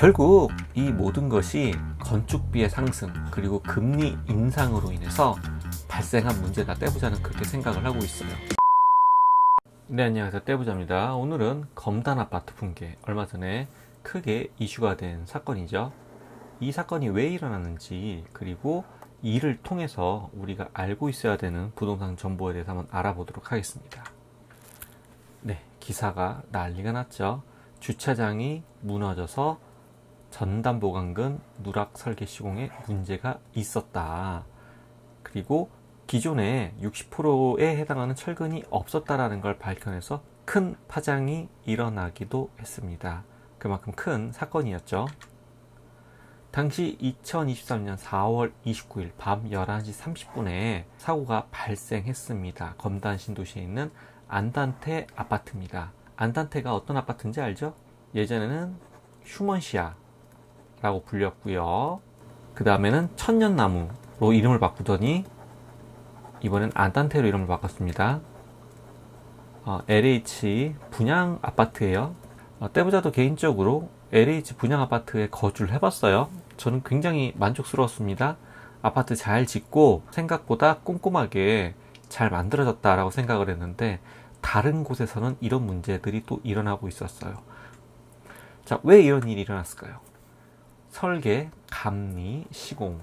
결국 이 모든 것이 건축비의 상승 그리고 금리 인상으로 인해서 발생한 문제다. 떼부자는 그렇게 생각을 하고 있어요. 네, 안녕하세요. 떼부자입니다. 오늘은 검단 아파트 붕괴, 얼마 전에 크게 이슈가 된 사건이죠. 이 사건이 왜 일어났는지, 그리고 이를 통해서 우리가 알고 있어야 되는 부동산 정보에 대해서 한번 알아보도록 하겠습니다. 네, 기사가 난리가 났죠. 주차장이 무너져서 전담보강근 누락 설계 시공에 문제가 있었다. 그리고 기존에 60%에 해당하는 철근이 없었다라는 걸 밝혀내서 큰 파장이 일어나기도 했습니다. 그만큼 큰 사건이었죠. 당시 2023년 4월 29일 밤 11시 30분에 사고가 발생했습니다. 검단 신도시에 있는 안단테 아파트입니다. 안단테가 어떤 아파트인지 알죠? 예전에는 휴먼시아 라고 불렸고요. 그 다음에는 천년나무로 이름을 바꾸더니 이번엔 안단테로 이름을 바꿨습니다. LH 분양 아파트예요. 떼부자도 개인적으로 LH 분양 아파트에 거주를 해봤어요. 저는 굉장히 만족스러웠습니다. 아파트 잘 짓고 생각보다 꼼꼼하게 잘 만들어졌다라고 생각을 했는데, 다른 곳에서는 이런 문제들이 또 일어나고 있었어요. 자, 왜 이런 일이 일어났을까요? 설계, 감리, 시공,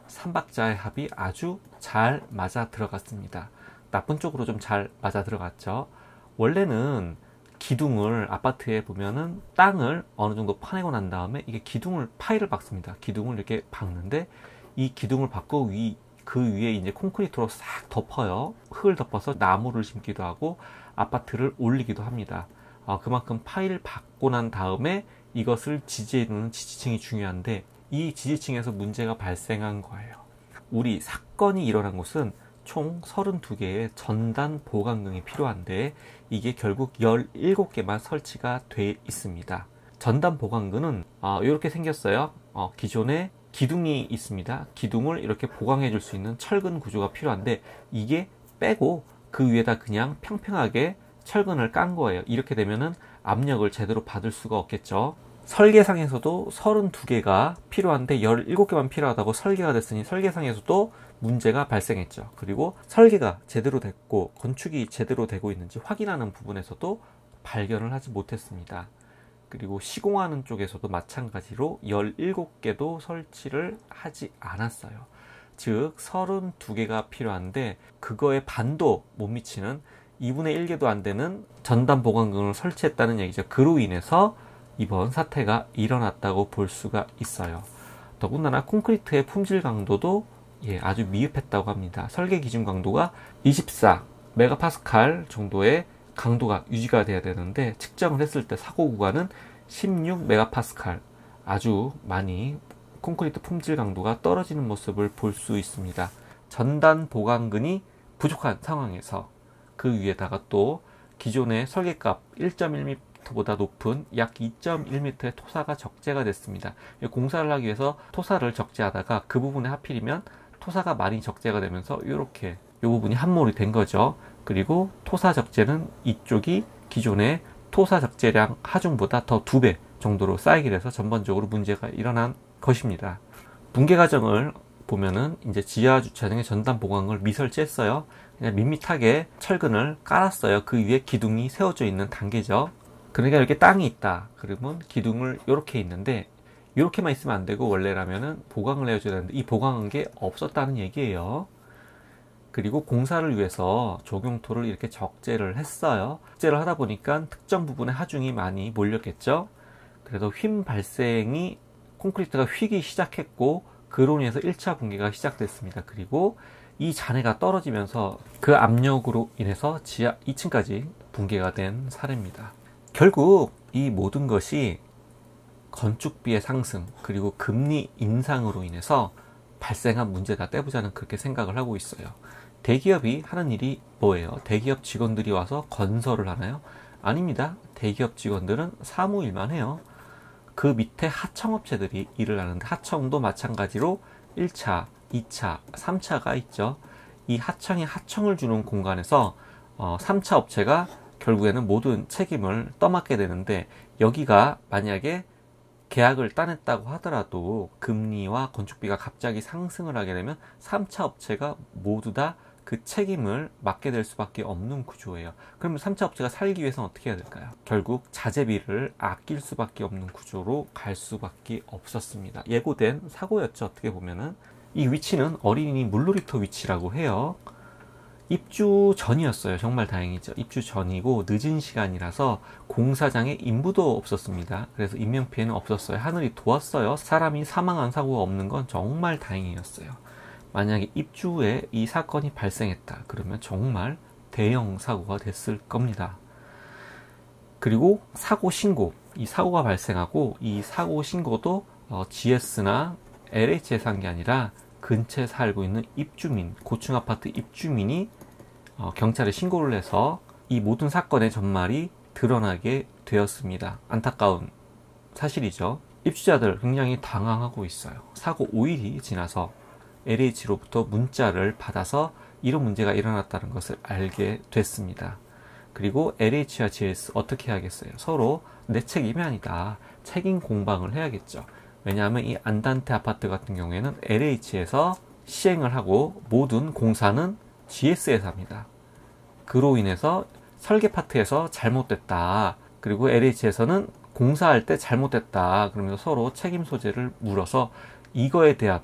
3박자의 합이 아주 잘 맞아 들어갔습니다. 나쁜 쪽으로 좀 잘 맞아 들어갔죠. 원래는 기둥을, 아파트에 보면은 땅을 어느 정도 파내고 난 다음에 이게 기둥을, 파이를 박습니다. 기둥을 이렇게 박는데, 이 기둥을 박고 그 위에 이제 콘크리트로 싹 덮어요. 흙을 덮어서 나무를 심기도 하고 아파트를 올리기도 합니다. 그만큼 파이를 박고 난 다음에 이것을 지지해주는 지지층이 중요한데, 이 지지층에서 문제가 발생한 거예요. 우리 사건이 일어난 곳은 총 32개의 전단 보강등이 필요한데, 이게 결국 17개만 설치가 돼 있습니다. 전단 보강등은 이렇게 생겼어요. 기존에 기둥이 있습니다. 기둥을 이렇게 보강해 줄 수 있는 철근 구조가 필요한데, 이게 빼고 그 위에다 그냥 평평하게 철근을 깐 거예요. 이렇게 되면은 압력을 제대로 받을 수가 없겠죠. 설계상에서도 32개가 필요한데 17개만 필요하다고 설계가 됐으니 설계상에서도 문제가 발생했죠. 그리고 설계가 제대로 됐고 건축이 제대로 되고 있는지 확인하는 부분에서도 발견을 하지 못했습니다. 그리고 시공하는 쪽에서도 마찬가지로 17개도 설치를 하지 않았어요. 즉 32개가 필요한데 그거에 반도 못 미치는 2분의 1개도 안 되는 전단 보강근을 설치했다는 얘기죠. 그로 인해서 이번 사태가 일어났다고 볼 수가 있어요. 더군다나 콘크리트의 품질 강도도 아주 미흡했다고 합니다. 설계 기준 강도가 24 메가파스칼 정도의 강도가 유지가 돼야 되는데, 측정을 했을 때 사고 구간은 16 메가파스칼, 아주 많이 콘크리트 품질 강도가 떨어지는 모습을 볼 수 있습니다. 전단 보강근이 부족한 상황에서 그 위에다가 또 기존의 설계값 1.1m보다 높은 약 2.1m의 토사가 적재가 됐습니다. 공사를 하기 위해서 토사를 적재하다가 그 부분에 하필이면 토사가 많이 적재가 되면서 이렇게 이 부분이 함몰이 된 거죠. 그리고 토사 적재는 이쪽이 기존의 토사 적재량 하중보다 더 2배 정도로 쌓이게 돼서 전반적으로 문제가 일어난 것입니다. 붕괴 과정을 보면은 이제 지하 주차장에 전단 보강을 미설치했어요. 그냥 밋밋하게 철근을 깔았어요. 그 위에 기둥이 세워져 있는 단계죠. 그러니까 이렇게 땅이 있다. 그러면 기둥을 이렇게 있는데, 이렇게만 있으면 안 되고 원래라면은 보강을 해줘야 되는데 이 보강한 게 없었다는 얘기예요. 그리고 공사를 위해서 조경토를 이렇게 적재를 했어요. 적재를 하다 보니까 특정 부분에 하중이 많이 몰렸겠죠. 그래서 휨 발생이, 콘크리트가 휘기 시작했고 그로 인해서 1차 붕괴가 시작됐습니다. 그리고 이 잔해가 떨어지면서 그 압력으로 인해서 지하 2층까지 붕괴가 된 사례입니다. 결국 이 모든 것이 건축비의 상승 그리고 금리 인상으로 인해서 발생한 문제다. 떼부자는 그렇게 생각을 하고 있어요. 대기업이 하는 일이 뭐예요? 대기업 직원들이 와서 건설을 하나요? 아닙니다. 대기업 직원들은 사무일만 해요. 그 밑에 하청업체들이 일을 하는데, 하청도 마찬가지로 1차, 2차, 3차가 있죠. 이 하청이 하청을 주는 공간에서 3차 업체가 결국에는 모든 책임을 떠맡게 되는데, 여기가 만약에 계약을 따냈다고 하더라도 금리와 건축비가 갑자기 상승을 하게 되면 3차 업체가 모두 다 그 책임을 맡게 될 수밖에 없는 구조예요. 그러면 3차 업체가 살기 위해서는 어떻게 해야 될까요? 결국 자재비를 아낄 수밖에 없는 구조로 갈 수밖에 없었습니다. 예고된 사고였죠. 어떻게 보면은. 이 위치는 어린이 물놀이터 위치라고 해요. 입주 전이었어요. 정말 다행이죠. 입주 전이고 늦은 시간이라서 공사장에 인부도 없었습니다. 그래서 인명피해는 없었어요. 하늘이 도왔어요. 사람이 사망한 사고가 없는 건 정말 다행이었어요. 만약에 입주 후에 이 사건이 발생했다 그러면 정말 대형 사고가 됐을 겁니다. 그리고 사고 신고, 이 사고가 발생하고 이 사고 신고도 GS나 LH에서 한 게 아니라 근처에 살고 있는 입주민, 고층 아파트 입주민이 경찰에 신고를 해서 이 모든 사건의 전말이 드러나게 되었습니다. 안타까운 사실이죠. 입주자들 굉장히 당황하고 있어요. 사고 5일이 지나서 LH로부터 문자를 받아서 이런 문제가 일어났다는 것을 알게 됐습니다. 그리고 LH와 GS 어떻게 해야겠어요? 서로 내 책임이 아니다. 책임 공방을 해야겠죠. 왜냐하면 이 안단테 아파트 같은 경우에는 LH에서 시행을 하고 모든 공사는 GS에서 합니다. 그로 인해서 설계 파트에서 잘못됐다. 그리고 LH에서는 공사할 때 잘못됐다. 그러면서 서로 책임 소재를 물어서 이거에 대한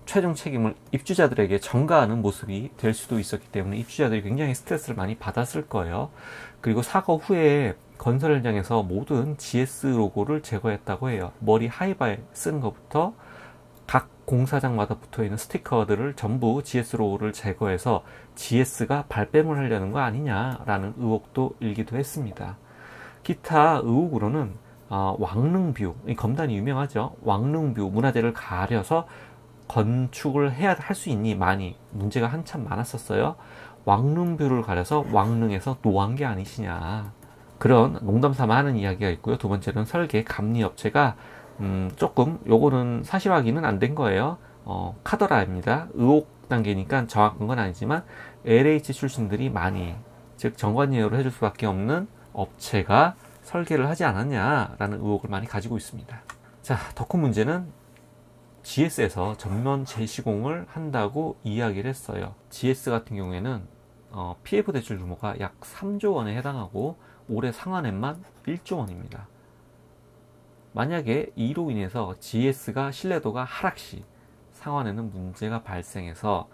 최종 책임을 입주자들에게 전가하는 모습이 될 수도 있었기 때문에 입주자들이 굉장히 스트레스를 많이 받았을 거예요. 그리고 사고 후에 건설 현장에서 모든 GS 로고를 제거했다고 해요. 머리 하이바에 쓰는 것부터 각 공사장마다 붙어있는 스티커들을 전부 GS 로고를 제거해서 GS가 발뺌을 하려는 거 아니냐라는 의혹도 일기도 했습니다. 기타 의혹으로는 왕릉뷰, 이 검단이 유명하죠. 왕릉뷰 문화재를 가려서 건축을 해야 할 수 있니? 많이 문제가 한참 많았었어요. 왕릉뷰를 가려서 왕릉에서 노한 게 아니시냐, 그런 농담삼아 하는 이야기가 있고요. 두 번째는 설계 감리 업체가 조금 요거는 사실 확인은 안 된 거예요. 카더라입니다. 의혹 단계니까 정확한 건 아니지만 LH 출신들이 많이, 즉 정관예우를 해줄 수밖에 없는 업체가 설계를 하지 않았냐라는 의혹을 많이 가지고 있습니다. 자, 더 큰 문제는 GS에서 전면 재시공을 한다고 이야기를 했어요. GS 같은 경우에는 PF 대출 규모가 약 3조 원에 해당하고 올해 상환액만 1조 원입니다. 만약에 이로 인해서 GS가 신뢰도가 하락시 상환에는 문제가 발생해서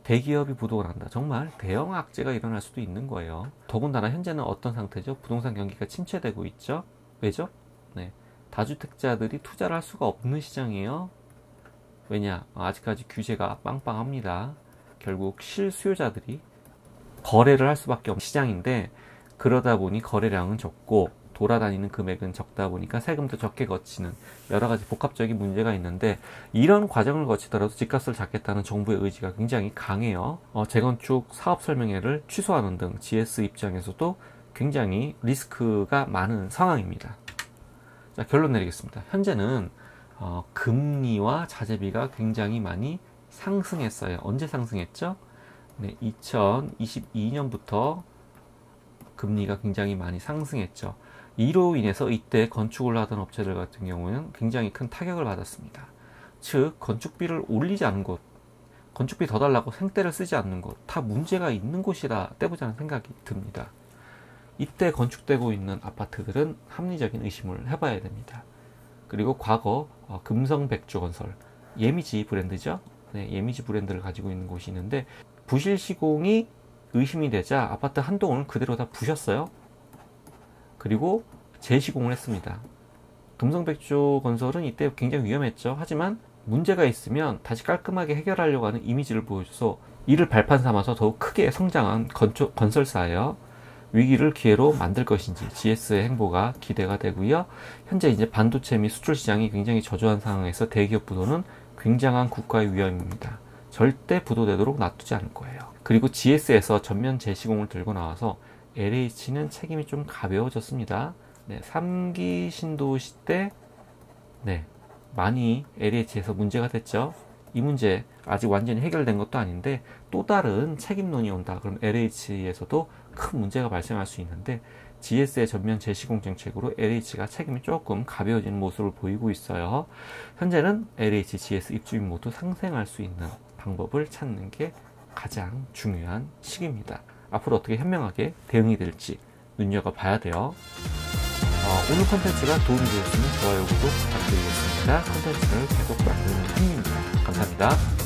대기업이 부도가 난다. 정말 대형 악재가 일어날 수도 있는 거예요. 더군다나 현재는 어떤 상태죠? 부동산 경기가 침체되고 있죠. 왜죠? 네. 다주택자들이 투자를 할 수가 없는 시장이에요. 왜냐? 아직까지 규제가 빵빵합니다. 결국 실수요자들이 거래를 할 수밖에 없는 시장인데, 그러다 보니 거래량은 적고 돌아다니는 금액은 적다 보니까 세금도 적게 거치는 여러 가지 복합적인 문제가 있는데, 이런 과정을 거치더라도 집값을 잡겠다는 정부의 의지가 굉장히 강해요. 재건축 사업 설명회를 취소하는 등 GS 입장에서도 굉장히 리스크가 많은 상황입니다. 자, 결론 내리겠습니다. 현재는 금리와 자재비가 굉장히 많이 상승했어요. 언제 상승했죠? 네, 2022년부터 금리가 굉장히 많이 상승했죠. 이로 인해서 이때 건축을 하던 업체들 같은 경우는 굉장히 큰 타격을 받았습니다. 즉, 건축비를 올리지 않은 곳, 건축비 더 달라고 생떼를 쓰지 않는 곳, 다 문제가 있는 곳이라 떼보자는 생각이 듭니다. 이때 건축되고 있는 아파트들은 합리적인 의심을 해봐야 됩니다. 그리고 과거 금성백조건설, 예미지 브랜드죠. 네, 예미지 브랜드를 가지고 있는 곳이 있는데, 부실 시공이 의심이 되자 아파트 한 동을 그대로 다 부셨어요. 그리고 재시공을 했습니다. 금성백조건설은 이때 굉장히 위험했죠. 하지만 문제가 있으면 다시 깔끔하게 해결하려고 하는 이미지를 보여줘서 이를 발판 삼아서 더욱 크게 성장한 건설사예요. 위기를 기회로 만들 것인지 GS의 행보가 기대가 되고요. 현재 이제 반도체 및 수출 시장이 굉장히 저조한 상황에서 대기업 부도는 굉장한 국가의 위험입니다. 절대 부도되도록 놔두지 않을 거예요. 그리고 GS에서 전면 재시공을 들고 나와서 LH는 책임이 좀 가벼워졌습니다. 네, 3기 신도시 때 많이 LH에서 문제가 됐죠. 이 문제 아직 완전히 해결된 것도 아닌데 또 다른 책임론이 온다. 그럼 LH에서도 큰 문제가 발생할 수 있는데, GS의 전면 재시공 정책으로 LH가 책임이 조금 가벼워지는 모습을 보이고 있어요. 현재는 LH, GS 입주민 모두 상생할 수 있는 방법을 찾는 게 가장 중요한 시기입니다. 앞으로 어떻게 현명하게 대응이 될지 눈여겨봐야 돼요. 오늘 컨텐츠가 도움이 되셨으면 좋아요, 구독 부탁드리겠습니다. 컨텐츠를 계속 만드는 힘입니다. 감사합니다.